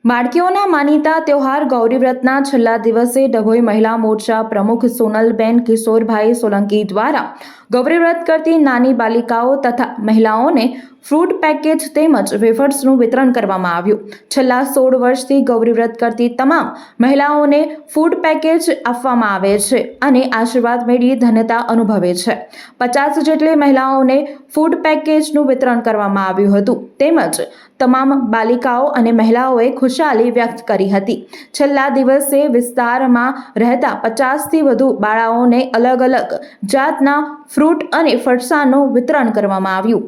બાળકીઓના માનીતા તહેવાર ગૌરી વ્રતના છેલ્લા દિવસે ડભોઈ મહિલા મોરચા પ્રમુખ સોનલબેન કિશોરભાઈ સોલંકી દ્વારા ગૌરી વ્રત કરતી નાની બાલિકાઓ તથા મહિલાઓને ફ્રૂટ પેકેજ તેમજ વેફર્સનું વિતરણ કરવામાં આવ્યું। છેલ્લા 16 વર્ષથી ગૌરી વ્રત કરતી તમામ મહિલાઓને ફૂડ પેકેજ આપવામાં આવે છે અને આશીર્વાદ મેળવી ધન્યતા અનુભવે છે। 50 જેટલી મહિલાઓને ફૂડ પેકેજનું વિતરણ કરવામાં આવ્યું હતું તેમજ તમામ બાલિકાઓ અને મહિલાઓએ ખુશાલી વ્યક્ત કરી હતી। છેલ્લા દિવસે વિસ્તારમાં રહેતા 50થી વધુ બાળાઓને અલગ અલગ જાતના ફ્રૂટ અને ફરસાણનું વિતરણ કરવામાં આવ્યું।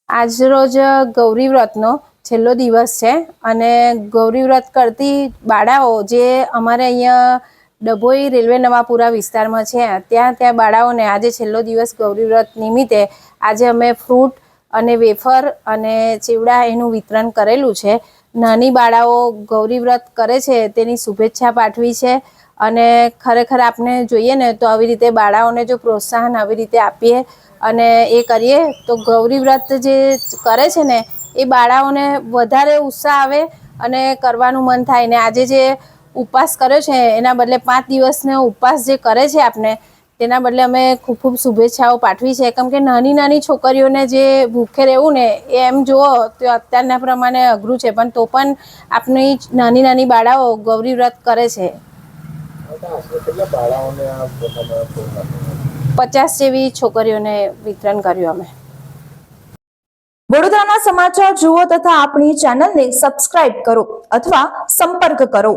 આજરોજ ગૌરી વ્રતનો છેલ્લો દિવસ છે અને ગૌરી વ્રત કરતી બાળાઓ જે અમારે અહીંયા ડભોઈ રેલવે નવાપુરા વિસ્તારમાં છે ત્યાં બાળાઓને આજે છેલ્લો દિવસ ગૌરી વ્રત નિમિત્તે આજે અમે ફ્રૂટ અને વેફર અને ચેવડા એનું વિતરણ કરેલું છે। નાની બાળાઓ ગૌરી વ્રત કરે છે તેની શુભેચ્છા પાઠવી છે અને ખરેખર આપણે જોઈએ ને તો આવી રીતે બાળાઓને જો પ્રોત્સાહન આવી રીતે આપીએ અને એ કરીએ તો ગૌરી વ્રત જે કરે છે ને એ બાળાઓને વધારે ઉત્સાહ આવે અને કરવાનું મન થાય ને આજે જે ઉપવાસ કર્યો છે એના બદલે 5 દિવસનો ઉપવાસ જે કરે છે આપણે તેના બદલે અમે ખૂબ ખૂબ શુભેચ્છાઓ પાઠવી છે કેમ કે નાની નાની છોકરીઓને જે ભૂખે રહેવું ને એ એમ જુઓ તો અત્યારના પ્રમાણે અઘરું છે પણ તો પણ આપણી નાની નાની બાળાઓ ગૌરી વ્રત કરે છે। 50 જેવી છોકરીઓને વિતરણ કર્યું અમે। વડોદરાના સમાચાર જુઓ તથા આપણી ચેનલને સબસ્ક્રાઇબ કરો અથવા સંપર્ક કરો।